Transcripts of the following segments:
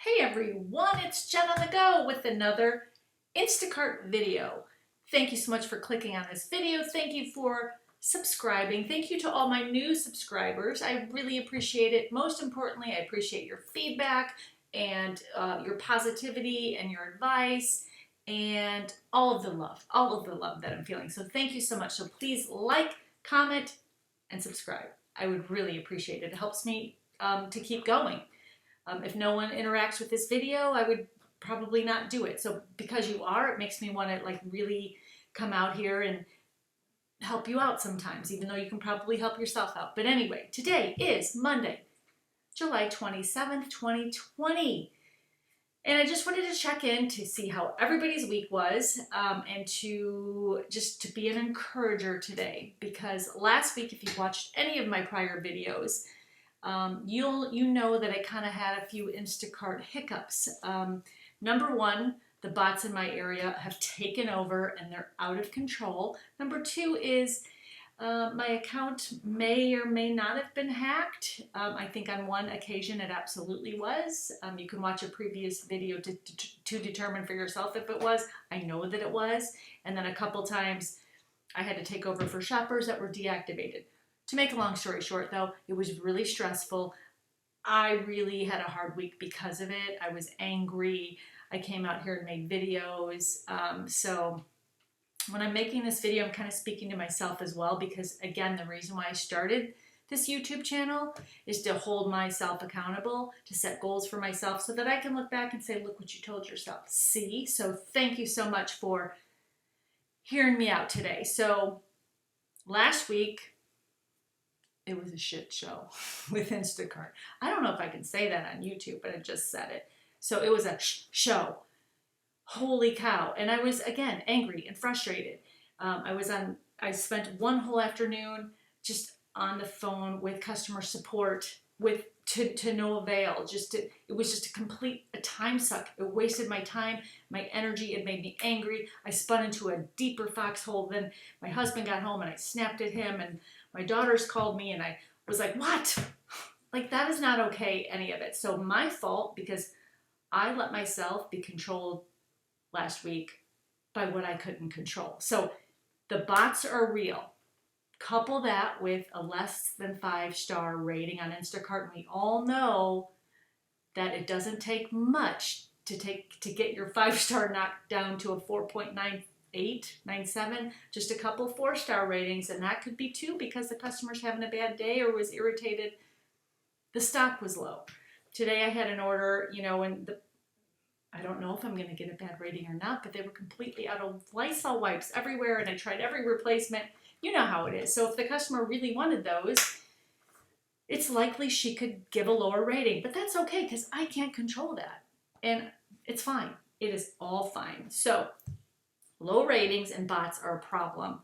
Hey everyone, it's Jen on the go with another Instacart video. Thank you so much for clicking on this video. Thank you for subscribing. Thank you to all my new subscribers. I really appreciate it. Most importantly, I appreciate your feedback and your positivity and your advice and all of the love that I'm feeling. So thank you so much. So please like, comment, and subscribe. I would really appreciate it. It helps me to keep going. If no one interacts with this video, I would probably not do it. So because you are, it makes me want to really come out here and help you out sometimes, even though you can probably help yourself out. But anyway, today is Monday, July 27th, 2020. And I just wanted to check in to see how everybody's week was and to be an encourager today. Because last week, if you watched any of my prior videos, you know that I kind of had a few Instacart hiccups. Number one, the bots in my area have taken over and they're out of control. Number two is my account may or may not have been hacked. I think on one occasion it absolutely was. You can watch a previous video to determine for yourself if it was. I know that it was. And then a couple times I had to take over for shoppers that were deactivated. To make a long story short, though, it was really stressful. I really had a hard week because of it. I was angry. I came out here and made videos. So when I'm making this video, I'm kind of speaking to myself as well because, again, the reason why I started this YouTube channel is to hold myself accountable, to set goals for myself so that I can look back and say, look what you told yourself. See? So thank you so much for hearing me out today. So last week, it was a shit show with Instacart. I don't know if I can say that on YouTube, but I just said it. So it was a show. Holy cow. And I was, again, angry and frustrated. I spent one whole afternoon just on the phone with customer support to no avail. It was just a time suck. It wasted my time, my energy. It made me angry. I spun into a deeper foxhole. Then my husband got home and I snapped at him and my daughters called me and I was like, what? That is not okay, any of it. So my fault because I let myself be controlled last week by what I couldn't control. So the bots are real. Couple that with a less than 5-star rating on Instacart. And we all know that it doesn't take much to get your 5-star knocked down to a 4.98, 97, just a couple 4-star ratings. And that could be 2 because the customer's having a bad day or was irritated. The stock was low. Today I had an order, and I don't know if I'm going to get a bad rating or not, but they were completely out of Lysol wipes everywhere, and I tried every replacement. You know how it is. So if the customer really wanted those, it's likely she could give a lower rating. But that's okay because I can't control that. And it's fine. It is all fine. So low ratings and bots are a problem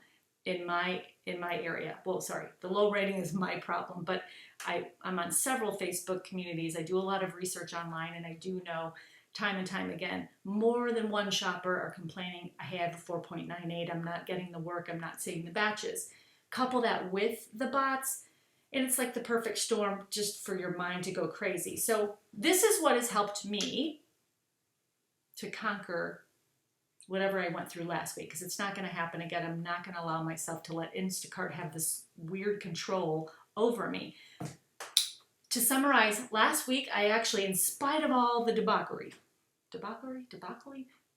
in my area. Well, sorry, the low rating is my problem, but I'm on several Facebook communities. I do a lot of research online, and I do know time and time again, more than one shopper are complaining, hey, I have a 4.98, I'm not getting the work, I'm not seeing the batches. Couple that with the bots, and it's like the perfect storm just for your mind to go crazy. So this is what has helped me to conquer whatever I went through last week, because it's not going to happen again. I'm not going to allow myself to let Instacart have this weird control over me. To summarize, last week, I actually, in spite of all the debauchery,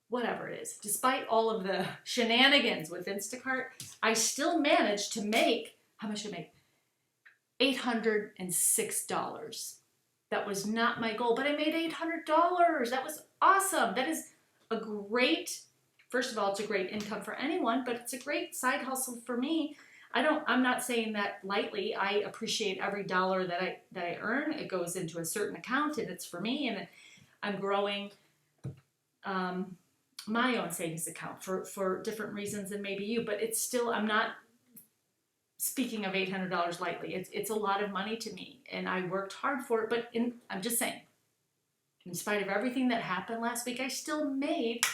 whatever it is, despite all of the shenanigans with Instacart, I still managed to make, how much did I make? $806. That was not my goal, but I made $800. That was awesome. That is a great, first of all, it's a great income for anyone, but it's a great side hustle for me. I'm not saying that lightly. I appreciate every dollar that I earn. It goes into a certain account and it's for me, and I'm growing my own savings account for different reasons than maybe you, but it's still, I'm not speaking of $800 lightly. It's a lot of money to me, and I worked hard for it, but I'm just saying, in spite of everything that happened last week, I still made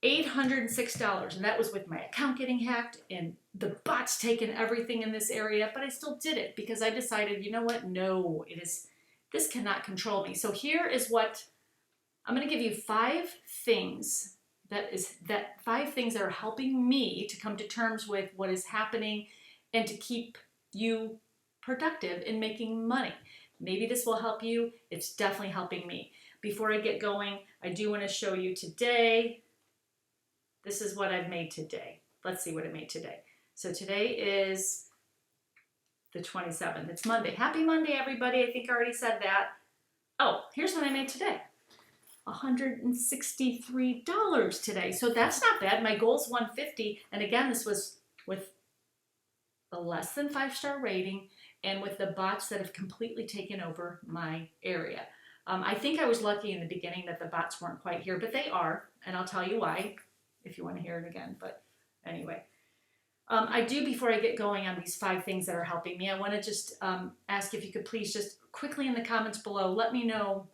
$806, and that was with my account getting hacked and the bots taking everything in this area, but I still did it because I decided, you know what? No, This cannot control me. So here is what I'm going to give you 5 things five things that are helping me to come to terms with what is happening and to keep you productive in making money. Maybe this will help you. It's definitely helping me. Before I get going, I do want to show you today. This is what I've made today. Let's see what I made today. So today is the 27th. It's Monday. Happy Monday, everybody. I think I already said that. Oh, here's what I made today. $163 today. So that's not bad. My goal's $150. And again, this was with a less than 5-star rating and with the bots that have completely taken over my area. I think I was lucky in the beginning that the bots weren't quite here, but they are. And I'll tell you why if you want to hear it again. But anyway, I do, before I get going on these 5 things that are helping me, I want to just ask if you could please just quickly in the comments below, let me know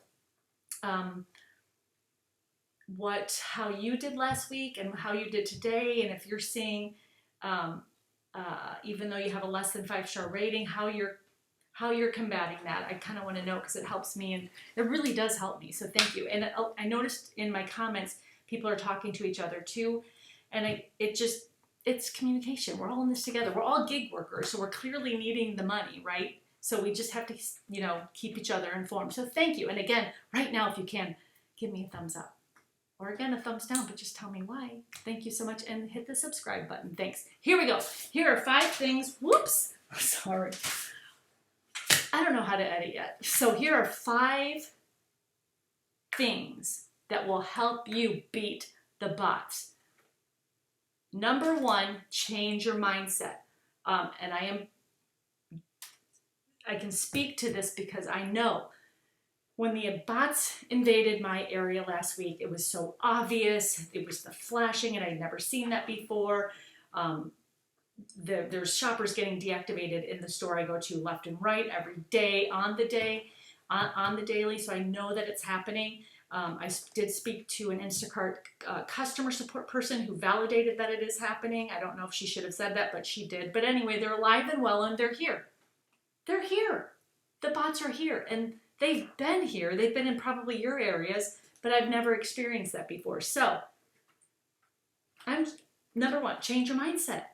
how you did last week and how you did today, and if you're seeing, even though you have a less than 5-star rating, how you're combating that. I kind of want to know because it helps me, and it really does help me. So thank you. And I noticed in my comments people are talking to each other too, and it's communication. We're all in this together. We're all gig workers, so we're clearly needing the money, right? So we just have to, keep each other informed. So thank you. And again, right now, if you can, give me a thumbs up. Or again, a thumbs down, but just tell me why. Thank you so much, and hit the subscribe button. Thanks. Here we go. Here are 5 things. Whoops. Sorry. I don't know how to edit yet. So here are 5 things that will help you beat the bots. Number 1, change your mindset. And I can speak to this because I know when the bots invaded my area last week, it was so obvious. It was the flashing, and I'd never seen that before. There's shoppers getting deactivated in the store I go to left and right every day on the daily. So I know that it's happening. I did speak to an Instacart customer support person who validated that it is happening. I don't know if she should have said that, but she did. But anyway, they're alive and well, and they're here. They're here. The bots are here, and they've been here. They've been in probably your areas, but I've never experienced that before. So, number 1, change your mindset.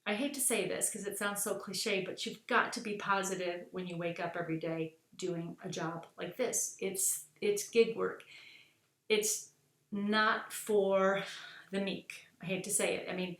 I hate to say this because it sounds so cliche, but you've got to be positive when you wake up every day doing a job like this. It's gig work. It's not for the meek. I hate to say it. I mean,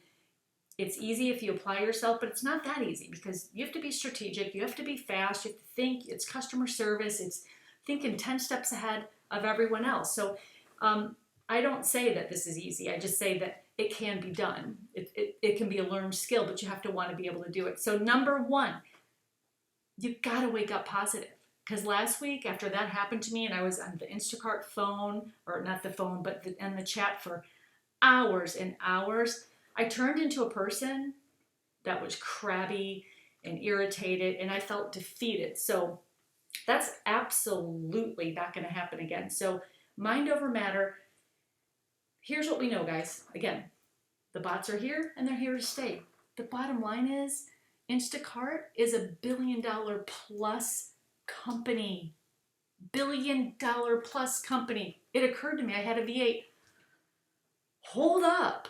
it's easy if you apply yourself, but it's not that easy because you have to be strategic. You have to be fast. You have to think. It's customer service. It's thinking 10 steps ahead of everyone else. So I don't say that this is easy. I just say that it can be done. It can be a learned skill, but you have to want to be able to do it. So number 1, you've got to wake up positive. Because last week, after that happened to me, and I was on the Instacart phone, or not the phone, but in the chat for hours and hours, I turned into a person that was crabby and irritated, and I felt defeated. So that's absolutely not going to happen again. So mind over matter. Here's what we know, guys. Again, the bots are here, and they're here to stay. The bottom line is Instacart is a $1 billion plus company. $1 billion plus company. It occurred to me, I had a V8. Hold up.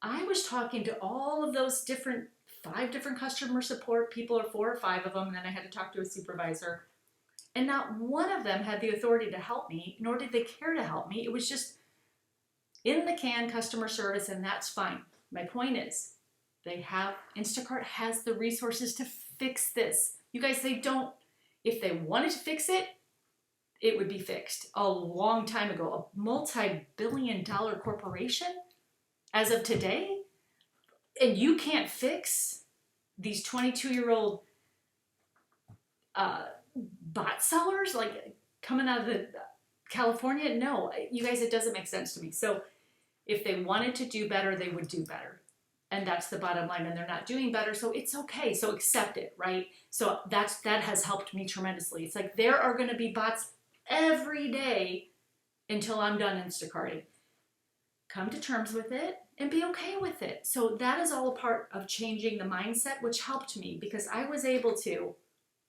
I was talking to all of those 5 different customer support people, or 4 or 5 of them, and then I had to talk to a supervisor. And not one of them had the authority to help me, nor did they care to help me. It was just in the can customer service, and that's fine. My point is, Instacart has the resources to fix this. You guys, if they wanted to fix it, it would be fixed a long time ago. A multi-billion-dollar corporation as of today, and you can't fix these 22-year-old bot sellers like coming out of California? No, you guys, it doesn't make sense to me. So if they wanted to do better, they would do better. And that's the bottom line, and they're not doing better, so it's okay. So accept it, right? So that has helped me tremendously. It's like there are going to be bots every day until I'm done Instacarting. Come to terms with it and be okay with it. So that is all a part of changing the mindset, which helped me because I was able to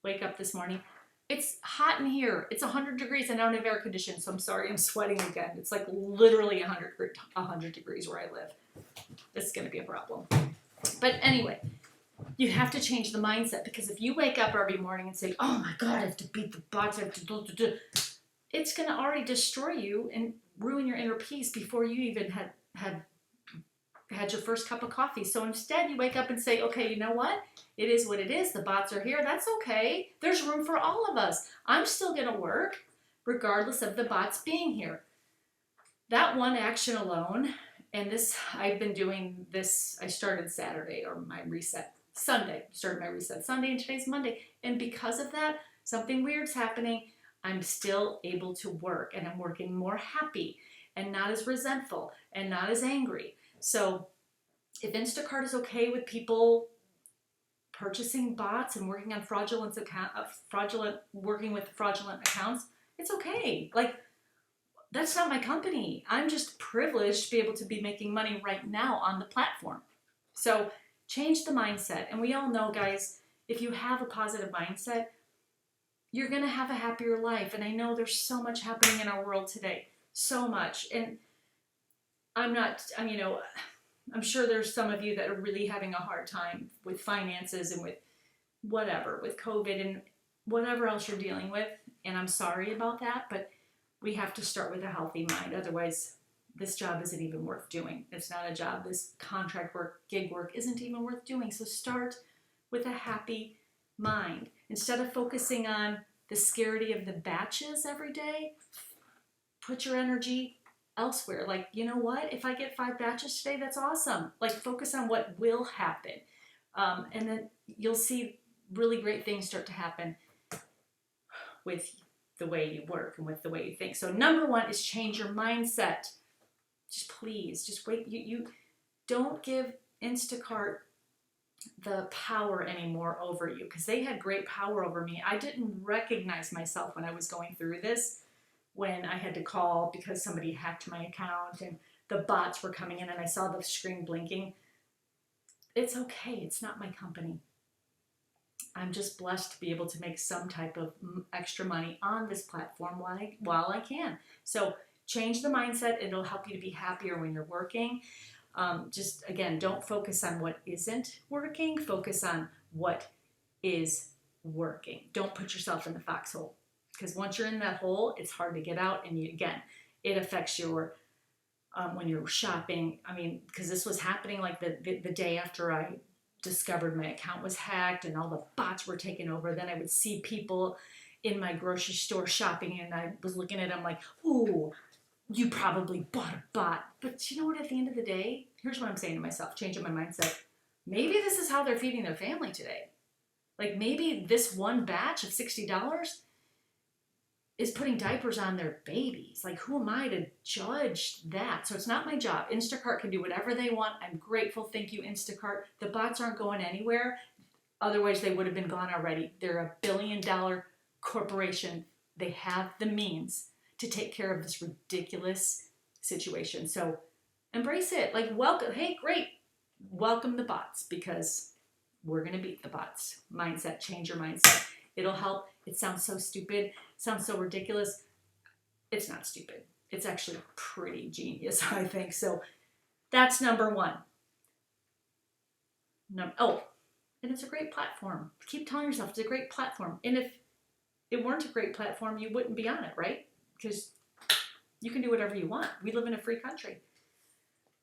wake up this morning. It's hot in here. It's 100 degrees and I don't have air conditioning, so I'm sorry, I'm sweating again. It's like literally 100 degrees where I live. This is going to be a problem. But anyway, you have to change the mindset, because if you wake up every morning and say, oh my God, I have to beat the butts, I have to do, it's going to already destroy you and ruin your inner peace before you even had your first cup of coffee. So instead you wake up and say, okay, you know what? It is what it is. The bots are here. That's okay. There's room for all of us. I'm still going to work regardless of the bots being here. That one action alone, and this, I've been doing this, I started Saturday, or my reset Sunday, started my reset Sunday, and today's Monday. And because of that, something weird's happening. I'm still able to work, and I'm working more happy and not as resentful and not as angry. So if Instacart is okay with people purchasing bots and working on working with fraudulent accounts, it's okay. Like, that's not my company. I'm just privileged to be able to be making money right now on the platform. So change the mindset. And we all know, guys, if you have a positive mindset, you're going to have a happier life. And I know there's so much happening in our world today. So much. And I'm sure there's some of you that are really having a hard time with finances and with whatever, with COVID and whatever else you're dealing with. And I'm sorry about that, but we have to start with a healthy mind. Otherwise, this job isn't even worth doing. It's not a job. This contract work, gig work isn't even worth doing. So start with a happy mind. Instead of focusing on the scarcity of the batches every day, put your energy elsewhere. Like, you know what? If I get 5 batches today, that's awesome. Like, focus on what will happen. And then you'll see really great things start to happen with the way you work and with the way you think. So number 1 is change your mindset. Just please, just wait. You don't give Instacart the power anymore over you, because they had great power over me. I didn't recognize myself when I was going through this, when I had to call because somebody hacked my account and the bots were coming in and I saw the screen blinking. It's okay. It's not my company. I'm just blessed to be able to make some type of extra money on this platform while I can. So change the mindset. It'll help you to be happier when you're working. Just, again, don't focus on what isn't working. Focus on what is working. Don't put yourself in the foxhole, because once you're in that hole, it's hard to get out. And again, it affects your, when you're shopping. I mean, because this was happening like the day after I discovered my account was hacked and all the bots were taken over. Then I would see people in my grocery store shopping, and I was looking at them like, ooh, you probably bought a bot. But you know what, at the end of the day, here's what I'm saying to myself, changing my mindset. Maybe this is how they're feeding their family today. Like, maybe this one batch of $60 is putting diapers on their babies. Like, who am I to judge that? So it's not my job. Instacart can do whatever they want. I'm grateful. Thank you, Instacart. The bots aren't going anywhere. Otherwise, they would have been gone already. They're $1 billion corporation. They have the means to take care of this ridiculous situation. So embrace it. Like, welcome. Hey, great. Welcome the bots, because we're going to beat the bots. Mindset. Change your mindset. It'll help. It sounds so stupid. Sounds so ridiculous. It's not stupid. It's actually pretty genius, I think. So that's number 1. And it's a great platform. Keep telling yourself it's a great platform. And if it weren't a great platform, you wouldn't be on it, right? Because you can do whatever you want. We live in a free country.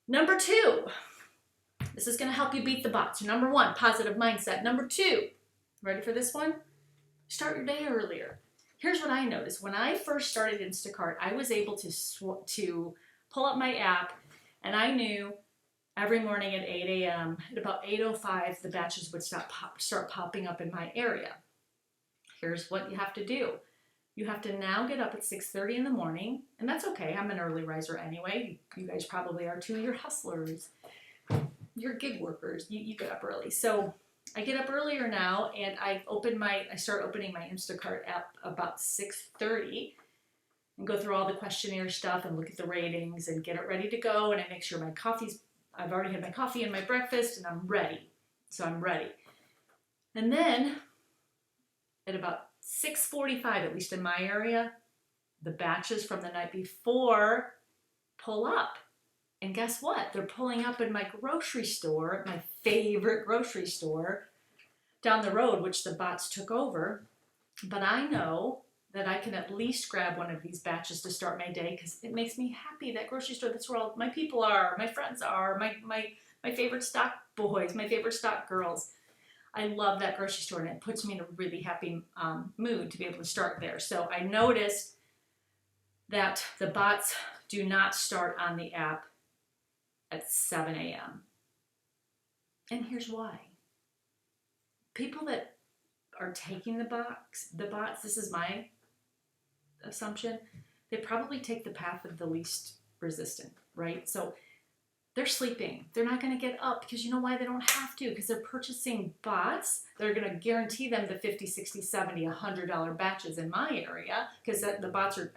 Number 2, this is going to help you beat the bots. So number 1, positive mindset. Number 2, ready for this one? Start your day earlier. Here's what I noticed. When I first started Instacart, I was able to pull up my app, and I knew every morning at 8 a.m., at about 8:05, the batches would start popping up in my area. Here's what you have to do. You have to now get up at 6:30 in the morning, and that's okay. I'm an early riser anyway. You guys probably are too. You're hustlers. You're gig workers. You get up early. So I get up earlier now, and I start opening my Instacart app about 6:30 and go through all the questionnaire stuff and look at the ratings and get it ready to go. And I make sure I've already had my coffee and my breakfast, and I'm ready. So I'm ready. And then at about 6:45, at least in my area, the batches from the night before pull up. And guess what? They're pulling up in my grocery store, my favorite grocery store down the road, which the bots took over. But I know that I can at least grab one of these batches to start my day because it makes me happy. That grocery store, that's where all my people are, my friends are, my favorite stock boys, my favorite stock girls. I love that grocery store, and it puts me in a really happy mood to be able to start there. So I noticed that the bots do not start on the app at 7 a.m. And here's why. People that are taking the bots, this is my assumption, they probably take the path of the least resistant, right? So they're sleeping. They're not going to get up because you know why? They don't have to, because they're purchasing bots. They're going to guarantee them the $50, $60, $70, $100 batches in my area because the bots are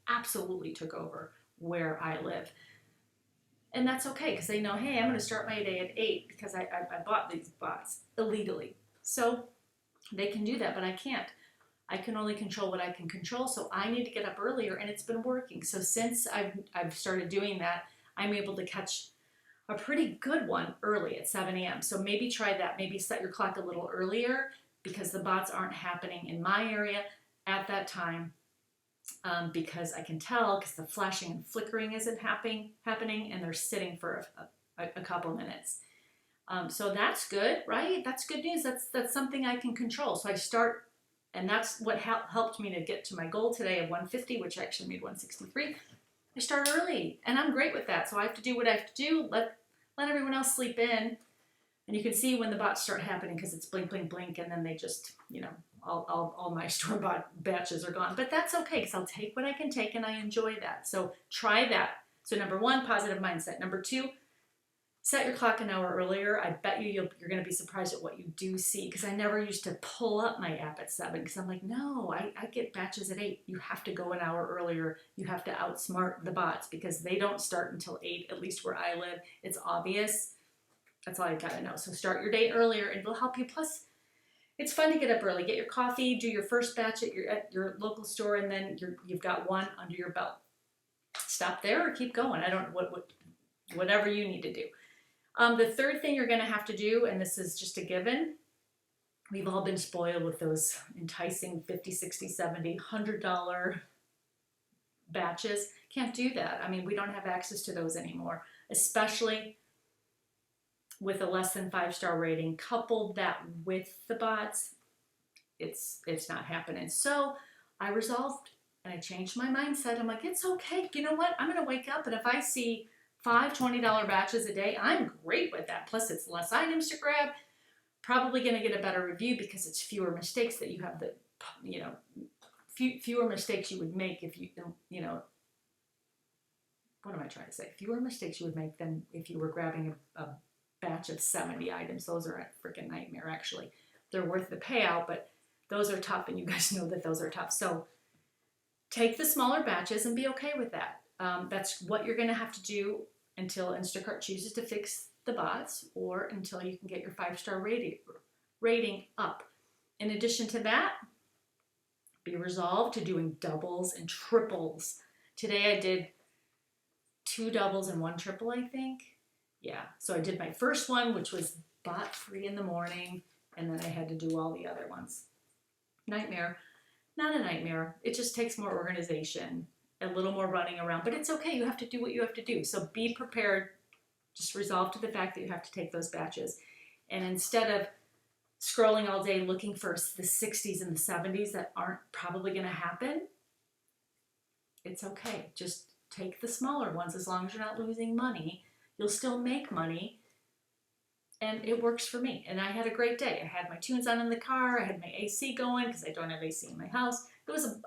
absolutely took over where I live. And that's okay because they know, hey, I'm going to start my day at 8 because I bought these bots illegally. So they can do that, but I can't. I can only control what I can control, so I need to get up earlier, and it's been working. So since I've started doing that, I'm able to catch a pretty good one early at 7 a.m. So maybe try that. Maybe set your clock a little earlier because the bots aren't happening in my area at that time because I can tell because the flashing and flickering isn't happening, and they're sitting for a couple minutes. So that's good, right? That's good news. That's something I can control. So I start, and that's what helped me to get to my goal today of 150, which I actually made 163. I start early, and I'm great with that. So I have to do what I have to do. Let everyone else sleep in, and you can see when the bots start happening because it's blink, blink, blink, and then they just, all my store-bought batches are gone. But that's okay because I'll take what I can take, and I enjoy that. So try that. So number 1, positive mindset. Number 2, set your clock an hour earlier. I bet you're going to be surprised at what you do see because I never used to pull up my app at 7 because I'm like, no, I get batches at 8. You have to go an hour earlier. You have to outsmart the bots because they don't start until 8, at least where I live. It's obvious. That's all you got to know. So start your day earlier and it'll help you. Plus, it's fun to get up early. Get your coffee, do your first batch at your local store, and then you've got one under your belt. Stop there or keep going. I don't know whatever you need to do. The third thing you're going to have to do, and this is just a given, we've all been spoiled with those enticing $50, $60, $70, $100 batches. Can't do that. I mean, we don't have access to those anymore, especially with a less than 5-star rating. Coupled that with the bots, it's not happening. So I resolved and I changed my mindset. I'm like, it's okay. You know what? I'm going to wake up, and if I see 5 $20 batches a day, I'm great with that. Plus, it's less items to grab. Probably going to get a better review because it's fewer mistakes that you have fewer mistakes you would make if what am I trying to say? Fewer mistakes you would make than if you were grabbing a batch of 70 items. Those are a freaking nightmare, actually. They're worth the payout, but those are tough, and you guys know that those are tough. So take the smaller batches and be okay with that. That's what you're going to have to do until Instacart chooses to fix the bots or until you can get your 5-star rating up. In addition to that, be resolved to doing doubles and triples. Today I did 2 doubles and 1 triple, I think. Yeah, so I did my first one, which was bot free in the morning, and then I had to do all the other ones. Nightmare. Not a nightmare. It just takes more organization, a little more running around, but it's okay. You have to do what you have to do. So be prepared. Just resolve to the fact that you have to take those batches. And instead of scrolling all day looking for the 60s and the 70s that aren't probably going to happen, it's okay. Just take the smaller ones. As long as you're not losing money, you'll still make money. And it works for me. And I had a great day. I had my tunes on in the car. I had my AC going because I don't have AC in my house.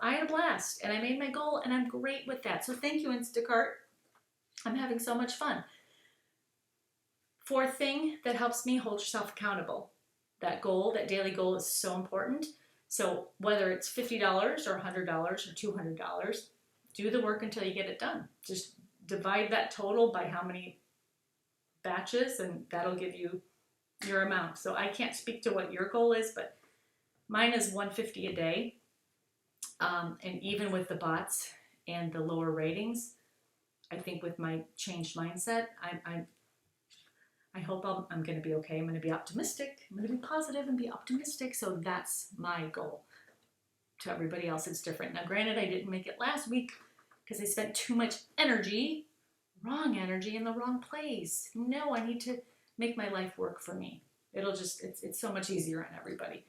I had a blast, and I made my goal, and I'm great with that. So thank you, Instacart. I'm having so much fun. Fourth thing that helps me, hold yourself accountable. That goal, that daily goal, is so important. So whether it's $50 or $100 or $200, do the work until you get it done. Just divide that total by how many batches, and that'll give you your amount. So I can't speak to what your goal is, but Mine is 150 a day. And even with the bots and the lower ratings, I think with my changed mindset, I hope I'm going to be okay. I'm going to be optimistic. I'm going to be positive and be optimistic. So that's my goal. To everybody else, it's different. Now, granted, I didn't make it last week because I spent too much energy, wrong energy, in the wrong place. No, I need to make my life work for me. It's so much easier on everybody.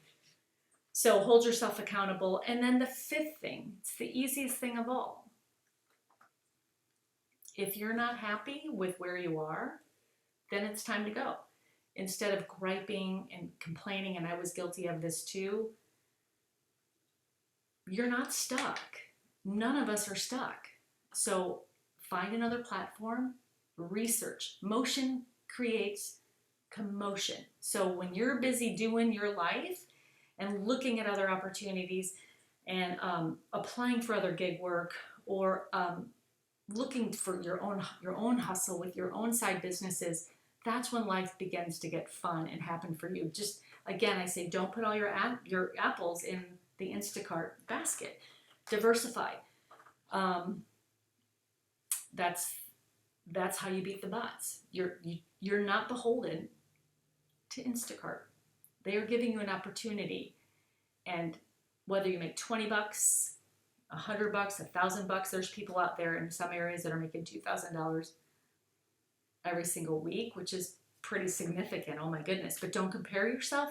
So hold yourself accountable. And then the fifth thing, it's the easiest thing of all. If you're not happy with where you are, then it's time to go. Instead of griping and complaining, and I was guilty of this too, you're not stuck. None of us are stuck. So find another platform, research. Motion creates commotion. So when you're busy doing your life and looking at other opportunities and applying for other gig work or looking for your own hustle with your own side businesses, that's when life begins to get fun and happen for you. Just again, I say don't put all your apples in the Instacart basket. Diversify. That's how you beat the bots. You're not beholden to Instacart. They are giving you an opportunity, and whether you make $20, $100, $1,000, there's people out there in some areas that are making $2,000 every single week, which is pretty significant. Oh my goodness. But don't compare yourself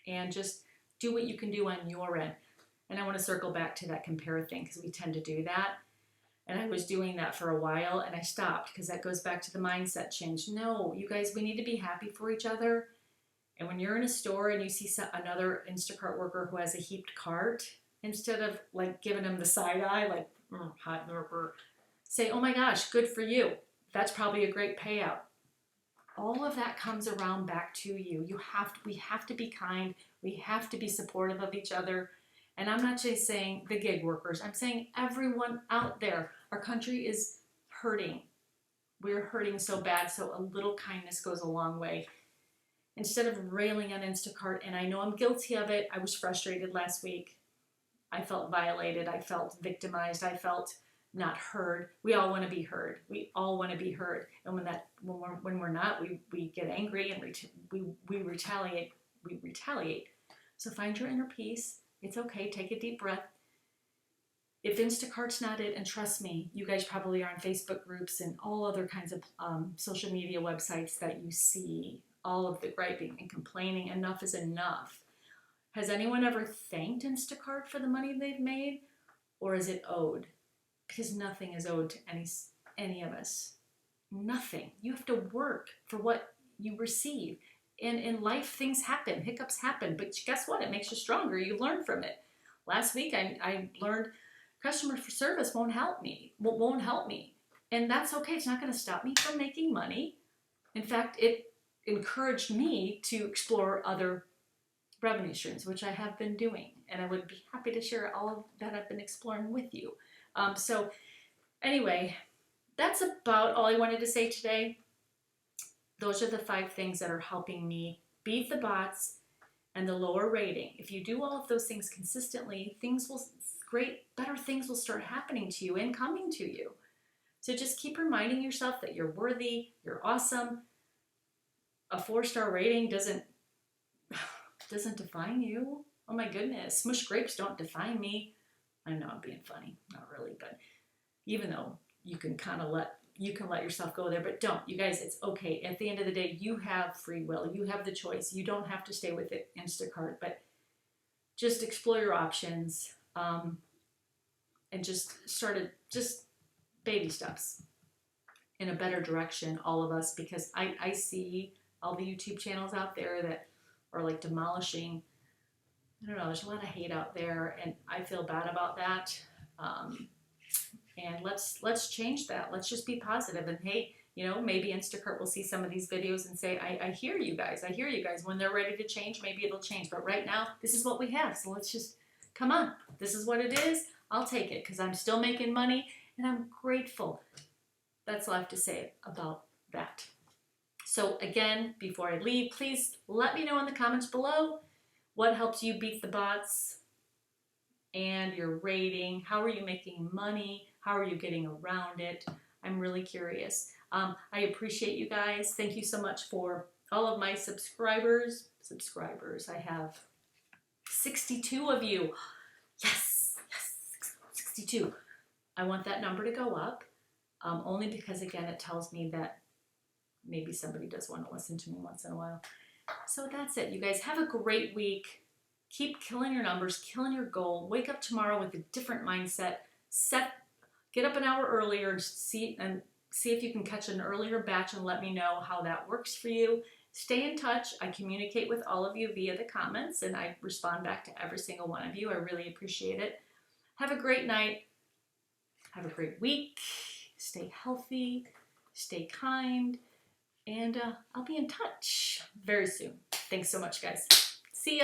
and just do what you can do on your end. And I want to circle back to that compare thing because we tend to do that. And I was doing that for a while and I stopped because that goes back to the mindset change. No, you guys, we need to be happy for each other. And when you're in a store and you see another Instacart worker who has a heaped cart, instead of like giving them the side eye, like hot worker, say, oh my gosh, good for you. That's probably a great payout. All of that comes around back to you. We have to be kind. We have to be supportive of each other. And I'm not just saying the gig workers. I'm saying everyone out there. Our country is hurting. We're hurting so bad. So a little kindness goes a long way. Instead of railing on Instacart, and I know I'm guilty of it. I was frustrated last week. I felt violated. I felt victimized. I felt not heard. We all want to be heard. We all want to be heard. And when we're not, we get angry and we retaliate. We retaliate. So find your inner peace. It's okay. Take a deep breath. If Instacart's not it, and trust me, you guys probably are on Facebook groups and all other kinds of social media websites that you see all of the griping and complaining. Enough is enough. Has anyone ever thanked Instacart for the money they've made, or is it owed? Because nothing is owed to any of us. Nothing. You have to work for what you receive. And in life, things happen, hiccups happen, but guess what? It makes you stronger. You learn from it. Last week, I learned customer service won't help me. And that's okay. It's not going to stop me from making money. In fact, it encouraged me to explore other revenue streams, which I have been doing. And I would be happy to share all of that I've been exploring with you. So anyway, that's about all I wanted to say today. Those are the 5 things that are helping me beat the bots and the lower rating. If you do all of those things consistently, better things will start happening to you and coming to you. So just keep reminding yourself that you're worthy, you're awesome. A 4-star rating doesn't define you. Oh my goodness, smush grapes don't define me. I know I'm being funny, not really, but even though you can let yourself go there, but don't. You guys, it's okay. At the end of the day, you have free will. You have the choice. You don't have to stay with it, Instacart, but just explore your options and just baby steps in a better direction, all of us, because I see all the YouTube channels out there that are like demolishing. I don't know, there's a lot of hate out there, and I feel bad about that. And let's change that. Let's just be positive. And hey, maybe Instacart will see some of these videos and say, I hear you guys. I hear you guys. When they're ready to change, maybe it'll change. But right now, this is what we have. So let's just, come on. This is what it is. I'll take it because I'm still making money and I'm grateful. That's all I have to say about that. So again, before I leave, please let me know in the comments below What helps you beat the bots? And your rating. How are you making money? How are you getting around it? I'm really curious. I appreciate you guys. Thank you so much for all of my subscribers. I have 62 of you. Yes, 62. I want that number to go up, only because, again, it tells me that maybe somebody does want to listen to me once in a while. So that's it. You guys have a great week. Keep killing your numbers, killing your goal. Wake up tomorrow with a different mindset. Get up an hour earlier and see if you can catch an earlier batch and let me know how that works for you. Stay in touch. I communicate with all of you via the comments, and I respond back to every single one of you. I really appreciate it. Have a great night. Have a great week. Stay healthy. Stay kind. And I'll be in touch very soon. Thanks so much, guys. See ya.